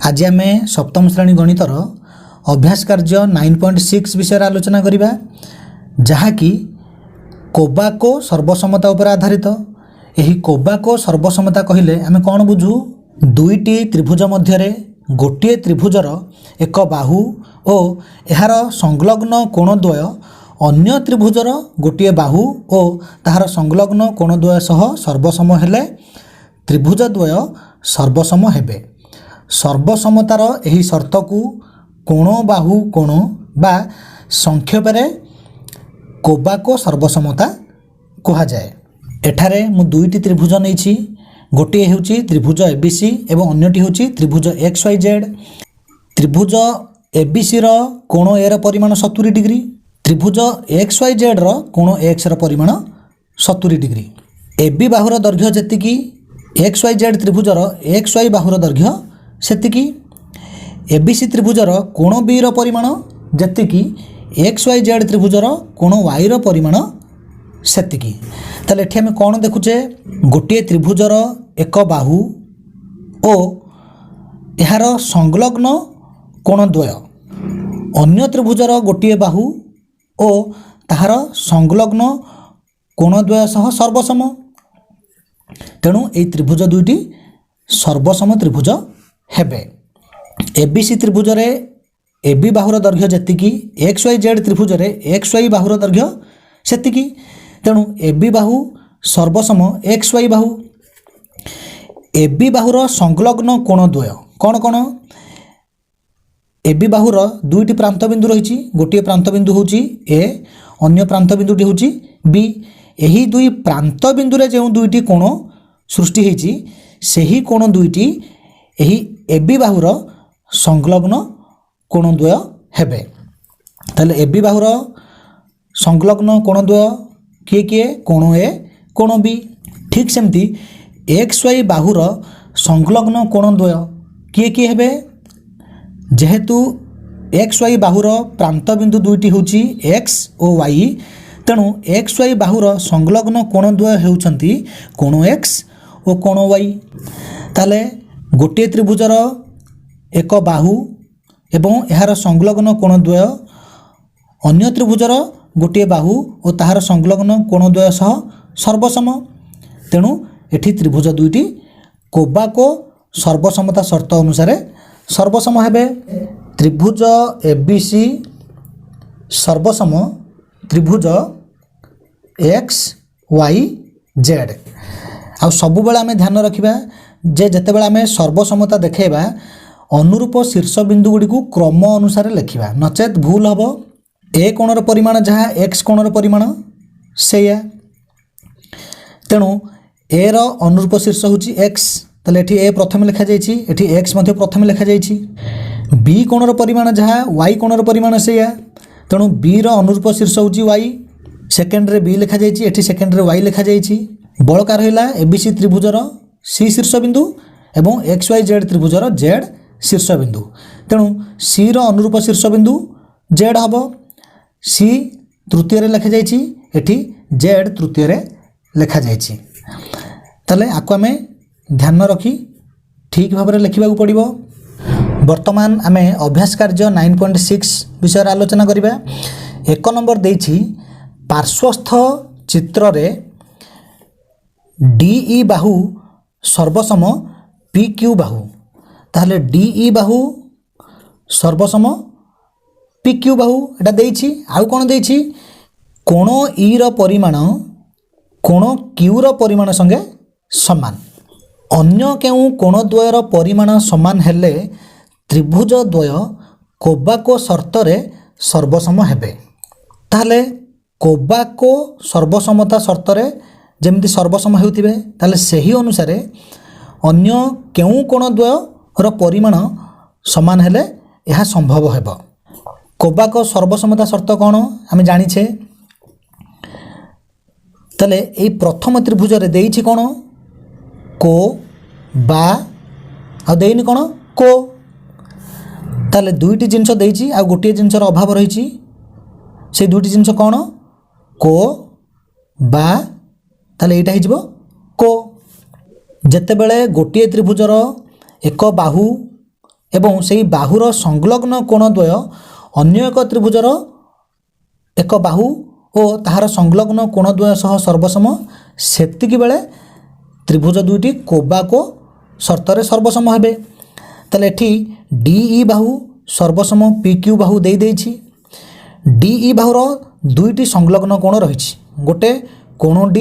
आज आम सप्तम श्रेणी गणितर अभ्यास कार्य 9.6 विषय आलोचना करिबा जहाँकि कोबाको सर्वसमता उपर आधारित। यही कोबाको सर्वसमता कहले आम कौन बुझू? दुईटी त्रिभुज मध्य गोटे त्रिभुजर एक बाहु और यार संलग्न कोणद्वय अन्य त्रिभुजर गोटे बाहु और ताहार संलग्न कोणद्वय सह सर्वसम हेले त्रिभुजद्वय सर्वसम हेबे। सर्वसमतार यही शर्त को कोण बाहु कोण बा संक्षेपे कोबाको सर्वसमता कहा जाए। एठारे मु दुईटी त्रिभुज नहीं, गोटे होची त्रिभुज एबीसी एवं अन्यटी होची त्रिभुज एक्स वाई जेड। त्रिभुज एबीसी रो कोण ए रो परिमाण 70 डिग्री, त्रिभुज एक्स वाई जेड रो कोण एक्स रो परिमाण 70 डिग्री। एबी बाहुर दैर्घ्य जेतिकी एक्स वाई जेड त्रिभुजर एक्स वाई बाहुर दैर्घ्य सेतिकी। एबीसी त्रिभुजर कोण बी रो परिमाण जेतिकी एक्स वाई जेड त्रिभुजर कोण वाई रो परिमाण सेतिकी। ताले एठी आमे कोण देखुचे? गोटे त्रिभुजर एक बाहु ओ यार संलग्न कोणद्वय अन्य त्रिभुजर गोटे बाहु ओ ताहार संलग्न कोणद्वय सह सर्वसम। तेणु ए त्रिभुज दुईटी सर्वसम त्रिभुज हेबे। एबीसी त्रिभुज रे एबी बाहुर दैर्घ्य जेतिकी एक्स वाई जेड त्रिभुज रे एक्स वाई बाहुर दैर्घ्य सेतिकी। तेणु एबी बाहु सर्वसम एक्स वाई बाहु। एबी बाहुर संलग्न कोणद्वय कौन कौन? एबी बाहुर दुईटी प्रांत बिंदु रही, गोटे प्रांत बिंदु होची ए, अन्य प्रांत बिंदुटी होची बी। यही दुई प्रांत बिंदु रे जो दुईटी कोण सृष्टि होती सही कोण दुईटी यही एबी बाहुर संलग्न कोणद्वय हेबे। ताले एबी बाहुर संलग्न कोणद्वय किए किए? कोण ए कोण बी। ठीक सेमती एक्स वाई बाहुर संलग्न कोणद्वय किए किए हेबे? जेहेतु एक्स वाई बाहुर प्रांत बिंदु दुईटी होची एक्स और वाई, तेणु एक्स वाई बाहुर संलग्न कोणद्वय हेउछंती कोण एक्स और कोण वाई। ताले गोटे त्रिभुजर एक बाहु एवं यार संलग्न कोणद्वय अन्य त्रिभुजर गोटे बाहु और ताहार संलग्न कोणद्वय सह सर्वसम। तेणु एठी त्रिभुज दुईटी कोबाको सर्वसमता शर्त अनुसार सर्वसम हेबे। त्रिभुज एबीसी सर्वसम त्रिभुज एक्स वाई जेड। आ सबु बेला आमे ध्यान रखिबा जे जेतेबेला आमे सर्वसमता देखेबा अनुरूप शीर्ष बिंदु गुडी को क्रम अनुसार लिखिबा, नचेत भूल हबो। ए कोणर परिमाण जहाँ एक्स कोणर परिमाण सेया, तेणु ए रो अनुरूप शीर्ष होची एक्स। ताले एठी ए प्रथम लिखा जायछि, एठी एक्स मध्ये प्रथम लिखा जायछि। बी कोणर परिमाण जहाँ वाई कोणर परिमाण सेया, तेणु बी रो अनुरूप शीर्ष होची वाई। सेकेंड रे बी लिखा जायछि, एठी सेकेंड रे वाई लिखा जायछि। बळका रहिला एबीसी त्रिभुजर सी शीर्ष बिंदु एवं एक्स वाई जेड त्रिभुजर जेड शीर्ष बिंदु। तेणु सी रो अनुरूप शीर्ष बिंदु जेड हबो। सी तृतीय रे लिखा जायछि, एठी जेड तृतीय रे लिखा जायछि। ताले आको आमे ध्यान रखी ठीक भाव में लिखा पड़ो। वर्तमान आमे अभ्यास कार्य 9.6 विषय आलोचना करिबा। एक नंबर देछि पार्श्वस्थ चित्र रे डीई बाहु सर्वसम पी क्यू बाहु। ताहले डीई बाहु सर्वसम पी क्यू बाहु एटा देछि। आउ कोन देछि? कोण ई रो परिमाण कोण क्यू रो परिमाण संगे समान। अन्य केउ कोणद्वयर परिमाण समान हेले त्रिभुज द्वय कोबाको शर्त रे सर्वसम हेबे। ताहले कोबाको सर्वसमता शर्त रे जेमती सर्वसम हेउथिबे, ताहले सही अनुसार अन्य केउ कोणद्वयर परिमाण समान हेले यह संभव हेबो। कोबाको सर्वसमता शर्त कौन आम जानिछे? ताले एई प्रथम त्रिभुज रे देइछि कोन को बा आ देइनि कोन को। ताले दुईटी जिनस देइछि आ गोटे जिनसर अभाव रहिछि। से दुईटी जिनस कौन? को बा। ताले एटा हिजबो को। जेतेबेले गोटे त्रिभुजर एक बाहु ଏବଂ ସେହି ବାହୁର ସଂଲଗ୍ନ କୋଣଦ୍ୱୟ ଅନ୍ୟ ଏକ ତ୍ରିଭୁଜର ଏକ ବାହୁ ଓ ତାହାର ସଂଲଗ୍ନ କୋଣଦ୍ୱୟ ସହ ସର୍ବସମ, ସେତିକି ବେଳେ ତ୍ରିଭୁଜ ଦୁଇଟି କୋବାକୋ ସର୍ତ୍ତରେ ସର୍ବସମ ହେବେ। ତାହେଲେ ଏଠି DE ବାହୁ ସର୍ବସମ PQ ବାହୁ ଦେଇଛି। DE ବାହୁର ଦୁଇଟି ସଂଲଗ୍ନ କୋଣ ରହିଛି, ଗୋଟେ କୋଣ D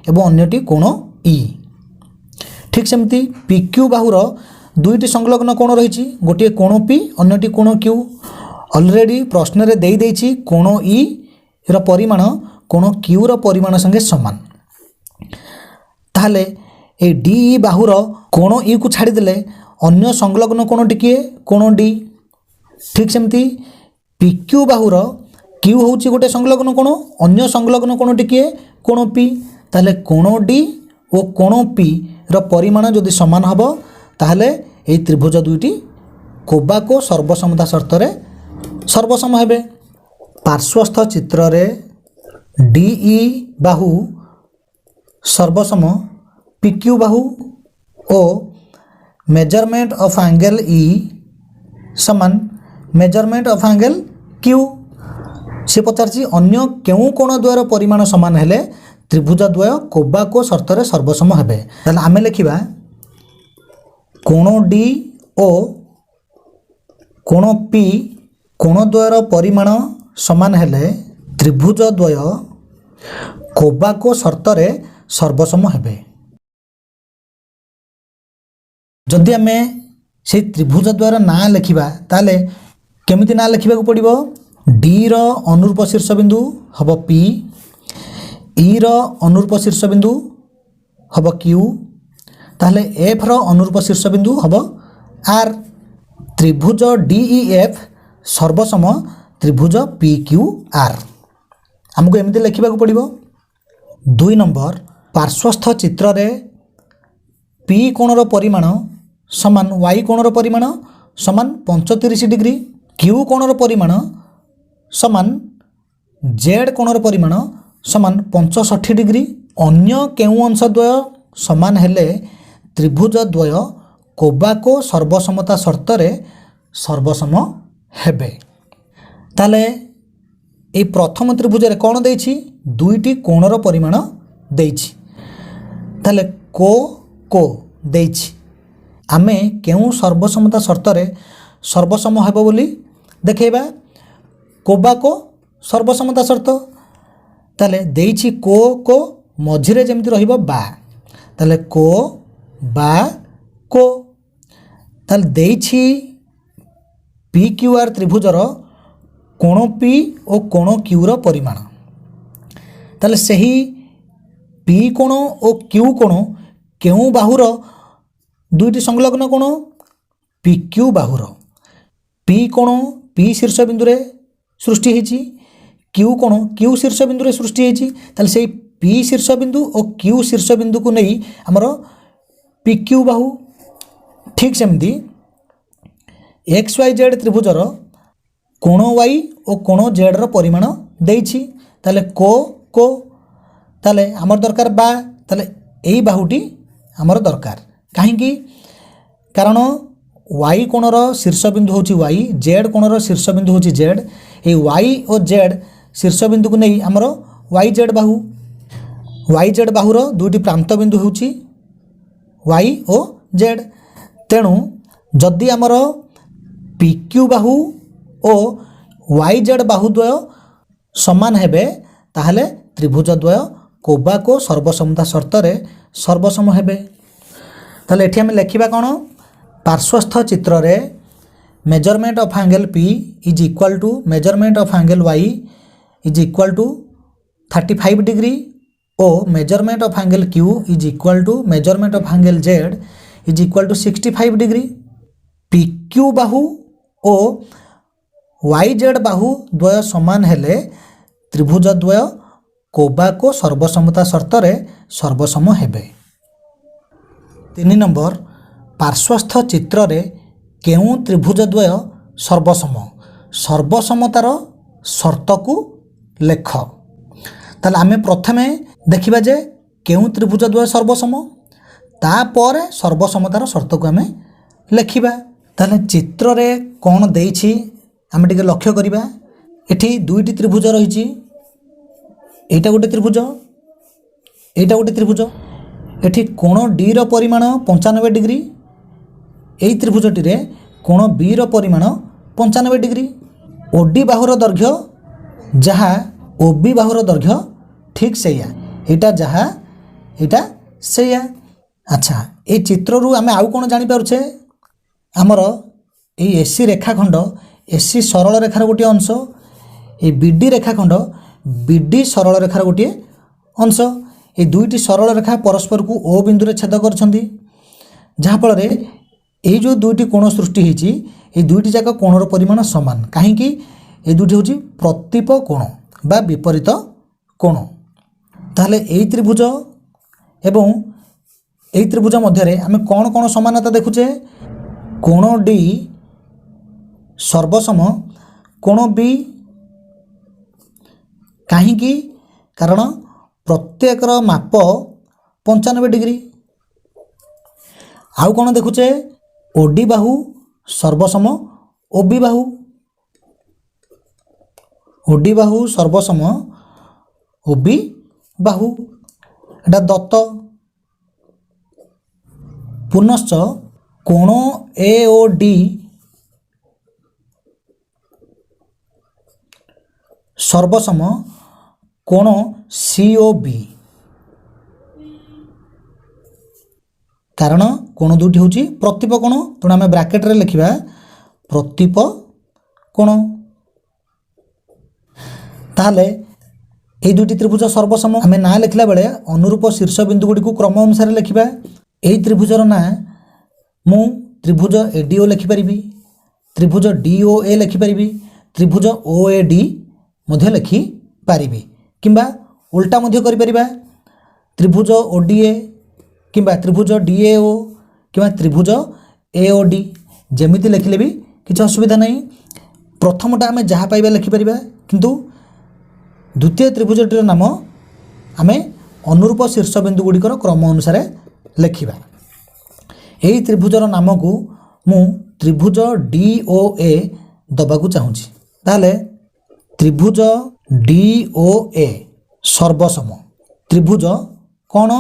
ଏବଂ ଅନ୍ୟଟି କୋଣ E। ଠିକ୍ ସେମିତି PQ ବାହୁର ଦୁଇଟି ସଂଲଗ୍ନ କୋଣ ରହିଛି, ଗୋଟିଏ କୋଣ P ଅନ୍ୟଟି କୋଣ Q। ଅଲରେଡ଼ି ପ୍ରଶ୍ନରେ ଦେଇଛି କୋଣ E ର ପରିମାଣ କୋଣ Q ର ପରିମାଣ ସଙ୍ଗେ ସମାନ। ତାହେଲେ এই DE ବାହୁର କୋଣ E କୁ ଛାଡ଼ିଦେଲେ ଅନ୍ୟ ସଂଲଗ୍ନ କୋଣଟି କିଏ? କୋଣ D। ଠିକ୍ ସେମିତି PQ ବାହୁର Q ହେଉଛି ଗୋଟେ ସଂଲଗ୍ନ କୋଣ, ଅନ୍ୟ ସଂଲଗ୍ନ କୋଣଟି କିଏ? କୋଣ P। ତାହେଲେ କୋଣ D ଓ କୋଣ P ର ପରିମାଣ ଯଦି ସମାନ ହେବ ତାହେଲେ এই ତ୍ରିଭୁଜ ଦୁଇଟି କୋବାକୋ ସର୍ବସମତା ସର୍ତ୍ତରେ ସର୍ବସମ ହେବେ। ପାର୍ଶ୍ୱସ୍ଥ ଚିତ୍ରରେ DE Bahu ସର୍ବସମ PQ Bahu O measurement of angle ই সমান মেজারমেন্ট অফ আঙ্গেল কিউ। সে পচারছি অন্য কেউ কোণ দ্বয়ের পরিমাণ সমান হলে ত্রিভুজ দ্বয় কোবাকো সর্তরে সর্বসম হবে। তাহলে আমি লিখিবা কোণ ডি ও কোণ পি কোণ দ্বয়ের পরিমাণ সমান হলে ত্রিভুজ দ্বয় কোবাকো সর্তরে সর্বসম হবে। যদি আমি সেই ত্রিভুজ দ্বয়ের না লিখিবা তাহলে কেমিতি না লিখিବାକୁ পড়িব? ডি র অনুরূপ শীর্ষবিন্দু হব পি, ই র অনুরূপ শীর্ষবিন্দু হব কিউ, তাহলে এফ র অনুরূপ শীর্ষবিন্দু হব আর। ত্রিভুজ ডিইএফ সর্বসম ত্রিভুজ পি কিউ আর। আমাকে এমিতি লিখিବାକୁ পড়িব। 2 নম্বর পার্শ্বস্থ চিত্রে পি কোণর পরিমাণ সমান ওয়াই কোণর পরিমাণ সমান 35 ডিগ্রি, কিউ কোণর পরিমাণ সমান জেড কোণর পরিমাণ সমান 65 ডিগ্রি। অন্য কেউ অংশ দ্বয় সমান হলে ত্রিভুজ দ্বয় কোবাকো সর্বসমতা শর্তরে সর্বসম হেবে। তাহলে এই প্রথম ত্রিভুজের কোণ দিয়েছি, দুইটি কোণর পরিমাণ দিয়েছি। তাহলে কো কো দিয়েছি, আমি কেউ সর্বসমতা শর্তরে সর্বসম ହେବ ବୋଲି দেখেবা? কোবাকো সর্বসমতা শর্ত। তাহলে দিয়েছি কো কো, মঝিরে যেମିତି রহিব বা, তাহলে কো বা কো। তাহলে দিয়েছি পি কিউ আর ত্রিভুজর কোণ পি ও কোণ কিউর পরিমাণ। তাহলে সেই পি কোণ ও কিউ কোণ কেউ বাহুর দুইটি সংলগ্ন কোণ? পি কিউ বাহুর। পি কোণ পি শীর্ষবিন্দুরে সৃষ্টি হয়েছি, কিউ কোণ কিউ শীর্ষবিন্দুরে সৃষ্টি হয়েছি। তাহলে সেই পি শীর্ষবিন্দু ও কিউ শীর্ষবিন্দুকে নেই আমার পি কিউ বাহু। ঠিক সেমতি এক্স ওয়াই জেড ত্রিভুজর কোণ ওয়াই ও কোণ জেডর পরিমাণ দিয়েছি। তাহলে কো কো, তাহলে আমার দরকার বা, তাহলে এই বাহুটি আমার দরকার। কাহিঁকি? কারণ ওয়াই কোণর শীর্ষবিন্দু হচ্ছে ওয়াই, জেড কোণর শীর্ষবিন্দু হচ্ছে জেড। এই ওয়াই ও জেড শীর্ষবিন্দুকে নেই আমার ওয়াই জেড বাহু। ওয়াই জেড বাহুর দুইটি প্রান্তবিন্দু হচ্ছে ওয়াই ও জেড। তেণু যদি আমার পি কিউ বাহু ও ওয়াই জেড বাহু দ্বয় সমান হেবে তাহলে ত্রিভুজ দ্বয় কোবাকো সর্বসমতা শর্তরে সর্বসম হেবে। তাহলে এটি আমি লেখিবা কোণ? পার্শ্বস্থ চিত্রে measurement of angle P is equal to measurement of angle Y is equal to 35 degree ও measurement of angle Q is equal to measurement of angle Z is equal to 65 degree. P Q বাহু ও Y Z বাহু দ্বয় সমান হলে ত্রিভুজ দ্বয় কোবাকো সর্বসমতা শর্তরে সর্বসম হেবে। 3 নম্বর পার্শ্বস্থ চিত্রে কেউ ত্রিভুজ দ্বয় সর্বসম? সর্বসমতার শর্তকু লেখ। তাহলে আমি প্রথমে দেখিবা যে কেউ ত্রিভুজ দ্বয় সর্বসম, তাপরে সর্বসমতার শর্তকু আমি লেখিবা। ताहले चित्र रे कौन देइछि आमे टिके लक्ष्य करिबा। एठी दुईटी त्रिभुज रहिछि, एटा गोटे त्रिभुज, एटा गोटे त्रिभुज। एठी कोण डी रो परिमाण 95 डिग्री, एई त्रिभुजटी रे कोण बी रो परिमाण 95 डिग्री। ओडी बाहुर दैर्घ्य जहा ओबी बाहुर दैर्घ्य ठीक सेया, एटा जहा एटा सेया। अच्छा, ए चित्र रु आमे आउ कोण जानि पारुछे, आमर ए एसी रेखाखंड एसी सरल रेखार गोटे अंश, ए बीडी रेखाखंड बीडी सरल रेखार गोटे अंश। ए दुईटी सरल रेखा परस्पर को ओ बिंदु रे छेद करछंदी, जहा फल रे ए जो दुईटी कोण सृष्टि होईची, ए दुईटी जाक कोणर परिमाण समान। काहे कि ए दुईटी होची प्रतिप कोण बा विपरीत कोण। ताहले एई त्रिभुज एवं एई त्रिभुज मध्य रे आमे कोण कोण समानता देखुचे। कोण डी सर्वसम कोण बी, काहे कि कारण प्रत्येक माप 95 डिग्री। आउ कोण देखुचे, ओडी बाहु सर्वसम ओबी बाहु, ओडी बाहु सर्वसम ओबी बाहु, एटा दत्त। पुनश्च कोण ए ओ डी सर्वसम कोण सी ओ बी, कारण कोण दुटी होची प्रतिप कोण, तेणु आम ब्राकेट रे लिखिबा प्रतिप कोण। ताहले ए दुटी त्रिभुज सर्वसम आम ना लिखला बेले अनुरूप शीर्ष बिंदु गुडी को क्रम अनुसार लिखिबा। एई त्रिभुजर ना मु त्रिभुज एडीओ लिखिपारि, त्रिभुज डीओए लिखिपारि, त्रिभुज ओएडी मध्य लिखिपारि, किंबा उल्टा मध्य करि परिबा, त्रिभुज ओडीए किंबा त्रिभुज डीएओ किंबा त्रिभुज एओडी, जेमिति लिखिले भी किछि असुविधा नहीं। प्रथमटा आमे जहा पाइबा लिखिपारिबा, किंतु द्वितीय त्रिभुजटीर नाम आमे अनुरूप शीर्ष बिंदु गुड़िकर क्रम अनुसार लिखिबा। एई त्रिभुजर नाम को मु त्रिभुज डीओए दबाकू चाहूँगी। ताहले त्रिभुज डीओए सर्वसम त्रिभुज कौन,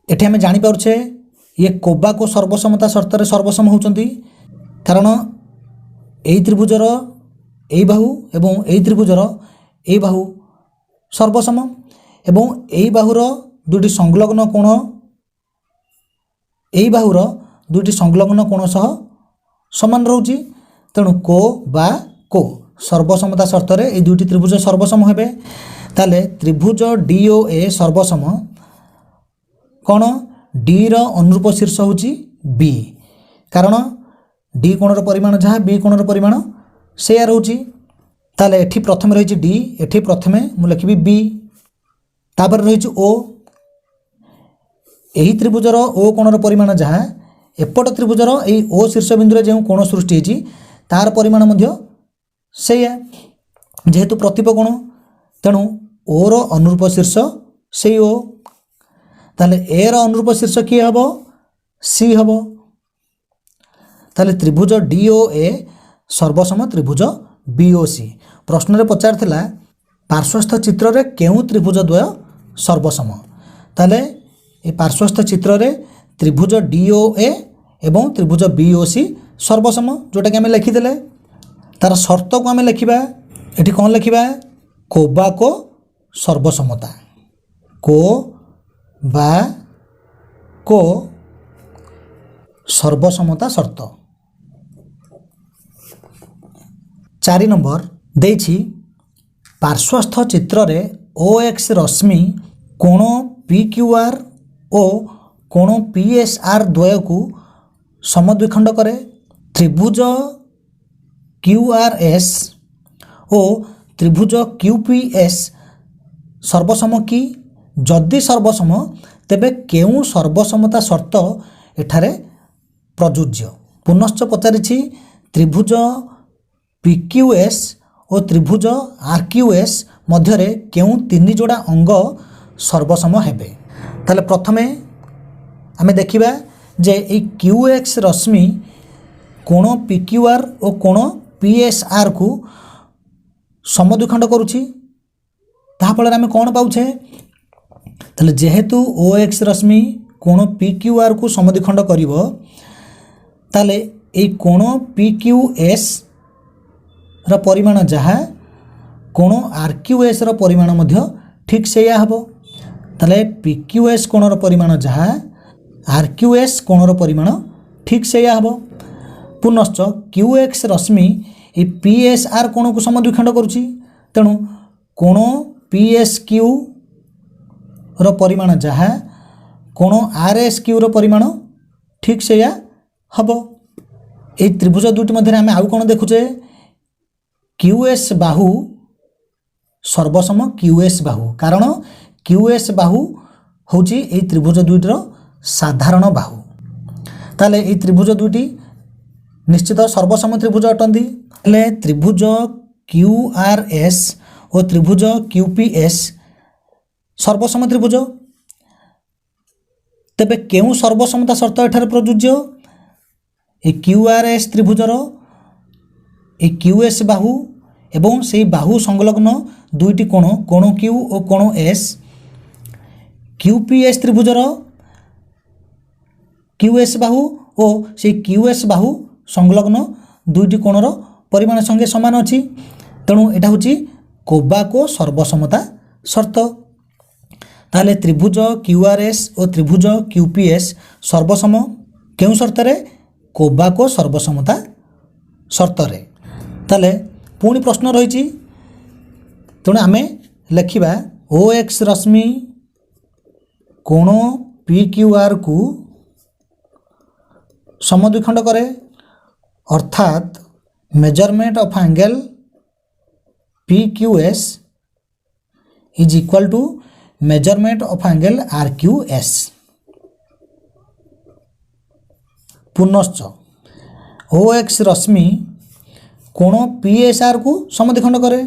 एठी आमे जानि पारुछे ये कोबा को सर्वसमता शर्त रे सर्वसम होउचंती, कारण एई त्रिभुजर एई बाहु एवं एई त्रिभुजर एई बाहु सर्वसम, एवं एई बाहुर दुटी संलग्न कोण एई बाहुर दुटी संलग्न कोण सह समान रहउची। तेणु को बा को सर्वसमता शर्त रे एई दुटी त्रिभुज सर्वसम हेबे। ताले त्रिभुज डीओए सर्वसम कोण, डी रो अनुरूप शीर्ष होची बी, कारण डी कोणर परिमाण जहा बी कोणर परिमाण सेया रहउची। ताले एठी प्रथमे रहिछि डी, एठी प्रथमे मु लिखिबि बी, तापर रहिछि ओ। एही त्रिभुजर ओ कोणर परिमाण जहा एपट त्रिभुजर एई ओ शीर्ष बिंदु रे जे कोण सृष्टि होछि तार परिमाण मध्य सेया, जेहेतु प्रतिप कोण, तेणु ओ रो अनुरूप शीर्ष सेई ओ। ताले ए रो अनुरूप शीर्ष किए हबो, सी हबो। ताले त्रिभुज डीओए सर्वसम त्रिभुज बीओसी। प्रश्न रे पचार थिला पार्श्वस्थ चित्र रे केउ त्रिभुज द्वय सर्वसम। ताले ए पार्श्वस्थ चित्र रे त्रिभुज डीओए एवं त्रिभुज बीओसी सर्वसम, जोटा कि आमे लिखि देले। तार शर्त को आमे लिखिबा, एठी कोन लिखिबा, कोबा को सर्वसमता, को बा को सर्वसमता शर्त। 4 नंबर देछि पार्श्वस्थ चित्र रे ओएक्स रश्मि कोण पीक्यूआर ओ कोण पीएसआर द्वय को समद्विखंड करे। त्रिभुज क्यूआरएस ओ त्रिभुज क्यूपीएस सर्वसम की, जदि सर्वसम तेबे केउ सर्वसमता शर्त एठारे प्रযোज्य। पुनश्च पचारिछि त्रिभुज पीक्यूएस और त्रिभुज आरक्यूएस मध्यरे केउ 3 जोड़ा अंग सर्वसम हेबे। ताले प्रथमे आमे देखिबा जे ए क्यूएक्स रश्मि कोण PQR और कोण PSR को समद्विखंड करुछि ताफल आम कौन पाउछे ताले जेहेतु OX रश्मि कोण PQR को समद्विखंड करिवो ताले ए कोण PQS र परिमाण जहाँ कोण RQS र परिमाण मध्य ठीक से या हबो ताले PQS कोणर परिमाण जहाँ RQS कोणर परिमाण ठीक से या हबो पुनश्च QX रश्मि ए PSR कोण को समद्विखंड करुछि तेणु कोण PSQ र परिमाण जहाँ कोण RSQ र परिमाण ठीक से या हबो ए त्रिभुज दुटी मध्य आम आउ कौन देखुचे QS बाहु सर्वसम QS बाहु कारण QS बाहु होची ए त्रिभुज दुईटर साधारण बाहु ताले ए त्रिभुज दुईटी निश्चित सर्वसम त्रिभुज अटंती हेले त्रिभुज QRS और त्रिभुज QPS सर्वसम त्रिभुज तेबे केउ सर्वसमता शर्त एठारे प्रযোज्य ए QRS त्रिभुजर ए QS बाहु एवं से बाहु संलग्न दुईटी कोण कोण Q और कोण S QPS त्रिभुजर QS बाहु और से QS बाहु संलग्न दुईटी कोणर परिमाण संगे समान अछि तेणु एटा होची कोबाको सर्वसमता शर्त ताले त्रिभुज QRS और त्रिभुज QPS सर्वसम केउ शर्तरे कोबाको सर्वसमता शर्तरे ताले पुणी प्रश्न रही तेणु आम लिखा OX रश्मि कोण PQR को समद्विखंड करे अर्थात measurement of angle PQS is equal to measurement of angle RQS पुनश्च OX रश्मि कोण PSR को समद्विखंड करे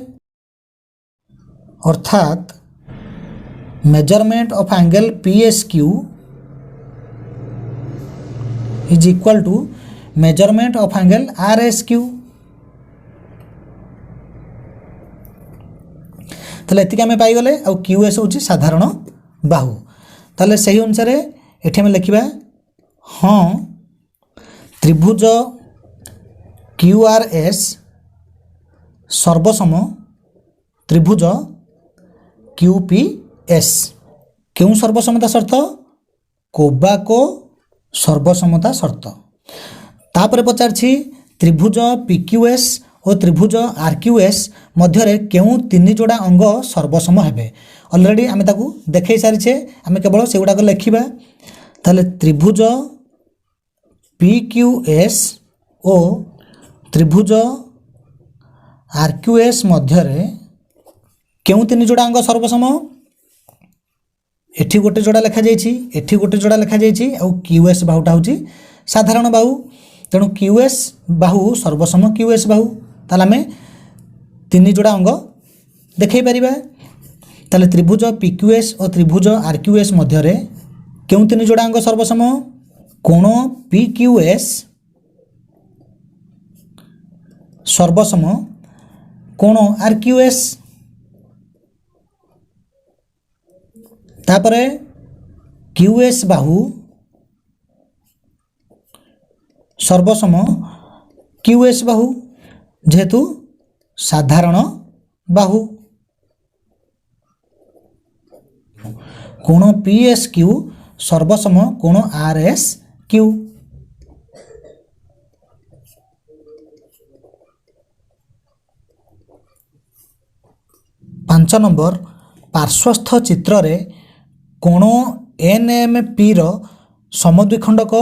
अर्थात measurement of angle PSQ is equal to measurement of angle RSQ ताले एतिक आमे पाइगले आ QS होची साधारण बाहु ताले सही अनुसार एठी आमे लिखिबा हाँ त्रिभुज QRS सर्वसम त्रिभुज QPS क्यों सर्वसमता शर्त कोबाको सर्वसमता शर्त तापर पचारछि त्रिभुज PQS और त्रिभुज RQS मध्यरे केउ तीन जोड़ा अंग सर्वसम हेबे ऑलरेडी आमे ताकू देखै सारिछे आमे केवल सेगुडा को लिखिबा ताले त्रिभुज PQS और त्रिभुज RQS मध्यरे केउ तीन जोड़ा अंग सर्वसम एठी गोटे जोड़ा लिखा जाइछि एठी गोटे जोड़ा लिखा जाइछि आ QS बाहुटा होछि साधारण बाहु तेणु QS बाहु सर्वसम QS बाहु ताले आमे तीन जोड़ा अंग देखै परिबा ताले त्रिभुज PQS और त्रिभुज RQS मध्यरे केउ तीन जोड़ा अंग सर्वसम कोण PQS सर्वसम कोण RQS तापरे QS बाहु सर्वसम QS बाहु जेहेतु साधारण बाहु कोण PSQ सर्वसम कोण RSQ 5 नंबर पार्श्वस्थ चित्र रे कोण NMP रो समद्विखंडक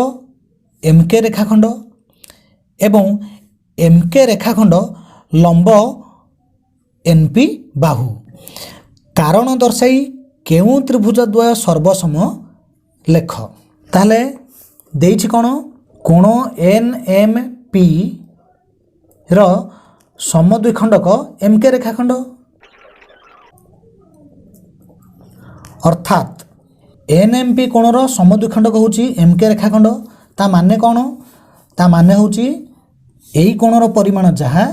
MK रेखाखंड एवं MK रेखाखंड लंब NP बाहु कारण दर्शाई केउ त्रिभुज द्वय सर्वसम लेख ताले देइछि कोण कोण NMP रो समद्विखंडक MK रेखाखंड अर्थात NMP कोणर समद्विखंडक होची MK रेखाखंड ता माने कोण ता माने होची এই কোণর পরিমাণ যাহা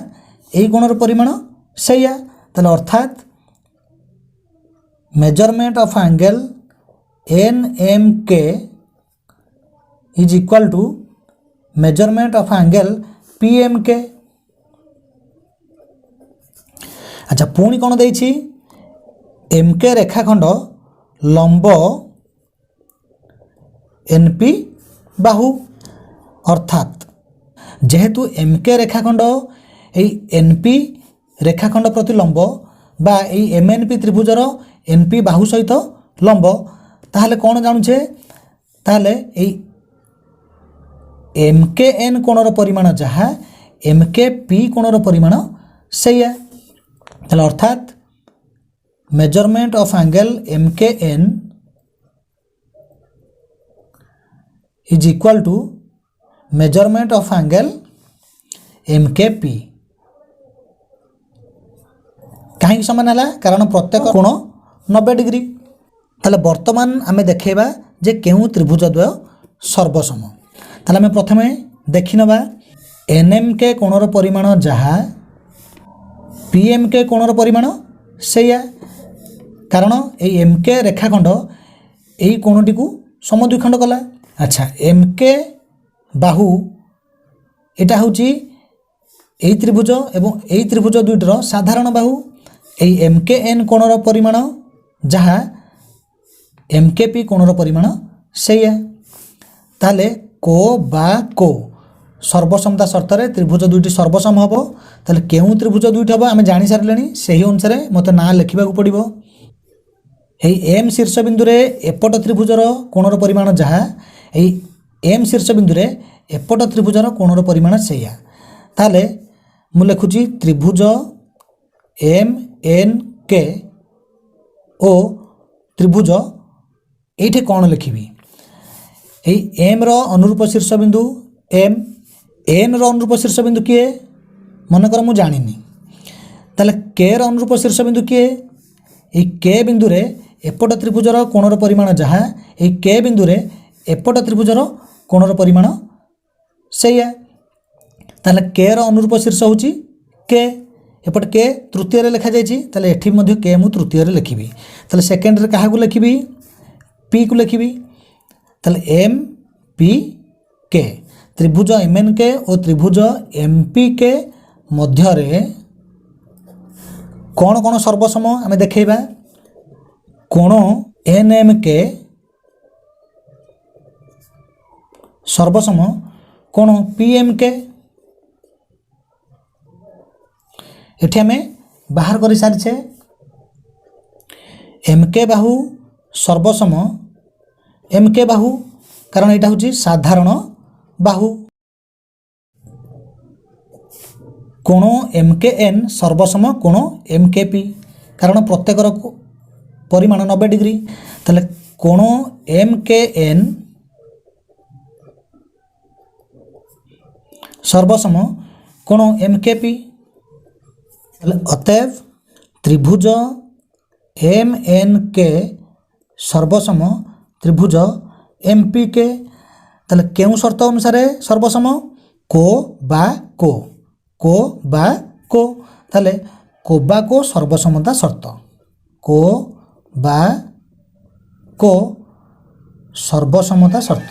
এই কোণর পরিমাণ সেইয়া। তাহলে অর্থাৎ measurement of angle N M K is equal to measurement of angle P M K. আচ্ছা পুଣି କ'ଣ ଦେଇଛି এম কে রেখাখণ্ড লম্ব এনপি বাহু। অর্থাৎ যেহেতু এম কে রেখাখণ্ড এই এনপি রেখাখণ্ড প্রতি লম্ব বা এই এমএনপি ত্রিভুজর এনপি বাহু সহিত লম্ব, তাহলে କ'ଣ জাণুছে তাহলে এই এম কে এন কোণর পরিমাণ যাহা এম কে পি কোণর পরিমাণ সেইয়া। তাহলে অর্থাৎ measurement of angle M K N is equal to measurement of angle M K P. কাহিଁକି ସମାନ ହେଲା? କାରଣ ପ୍ରତ୍ୟେକ କୋଣ 90 ଡିଗ୍ରୀ। ତାହେଲେ ବର୍ତ୍ତମାନ ଆମେ ଦେଖାଇବା ଯେ କେଉଁ ତ୍ରିଭୁଜ ଦ୍ୱୟ ସର୍ବସମ। ତାହେଲେ ଆମେ ପ୍ରଥମେ ଦେଖିନେବା ଏନ୍ ଏମ୍ କେ କୋଣର ପରିମାଣ ଯାହା পি এম কে কোণর পরিমাণ সেইয়া। কারণ এই এম কে রেখাখণ্ড এই কোণটিকে সমদ্বিখণ্ড কলা। আচ্ছা এম কে বাহু এটা হচ্ছে এই ত্রিভুজ এবং এই ত্রিভুজ দুইটির সাধারণ বাহু। এই এম কে এন কোণর পরিমাণ যাহা এম কে পি কোণর পরিমাণ সেইয়া। তাহলে কো বা কো সর্বসমতা শর্তরে ত্রিভুজ দুইটি সর্বসম হব। তাহলে কেউ ত্রিভুজ দুইটি হব আমি জানি সারিলেনি, সেই অনুসারে মতো না লেখিবাকু পড়িব। এই এম শীর্ষবিন্দুরে এপট ত্রিভুজর কোণর পরিমাণ যাহা এই এম শীর্ষবিন্দুরে এপট ত্রিভুজর কোণর পরিমাণ সেইয়া। তাহলে মু লেখুছি ত্রিভুজ এম এন কে ও ত্রিভুজ এইটি কোণ লিখিবি। এই এম র অনুরূপ শীর্ষবিন্দু এম, এন র অনুরূপ শীর্ষবিন্দু কিଏ মনেকর মু জানিনি। তাহলে কে র অনুরূপ শীর্ষবিন্দু কিଏ? এই কে বিন্দুরে এপট ত্রিভুজর কোণর পরিমাণ যাহা এই কে বিন্দুরে এপট ত্রিভুজর কোণর পরিমাণ সেইয়া। তাহলে কে র অনুরূপ শীর্ষ হচ্ছে কে, এপଟେ কে তৃতীୟରେ লেখাଯାଇଛି, তাহলে এଠି ମଧ୍ୟ কে ମୁଁ ତୃତୀୟରେ ଲେଖିବି। ତାହେଲେ ସେକେଣ୍ଡରେ କାହାକୁ ଲେଖିବି? ପି କୁ ଲେଖିବି। ତାହେଲେ ଏମ୍ ପି କେ ତ୍ରିଭୁଜ ଏମ୍ ଏନ୍ କେ ଓ ତ୍ରିଭୁଜ ଏମ୍ ପି କେ ମଧ୍ୟରେ କ'ଣ କ'ଣ ସର୍ବସମ ଆମେ ଦେଖାଇବା। କୋଣ ଏନ୍ ଏମ୍ କେ ସର୍ବସମ କୋଣ ପି ଏମ୍ କେ। এটি আমি বাহার করে সারিছে এম কে বাহু সর্বসম এম কে বাহু, কারণ এটা হচ্ছে সাধারণ বাহু। কোণ এম কে এন সর্বসম কোণ এম কে পি, কারণ প্রত্যেকর পরিমাণ 90 ডিগ্রি। তাহলে কোণ এম কে এন সর্বসম কোণ এম কে পি। অতএব ত্রিভুজ এম এন কে সর্বসম ত্রিভুজ এম পি কে। তাহলে কেউ শর্ত অনুসারে সর্বসম? কো বা কো, কো বা কো। তাহলে কো বা কো সর্বসমতা শর্ত, কো বা কো সর্বসমতা শর্ত।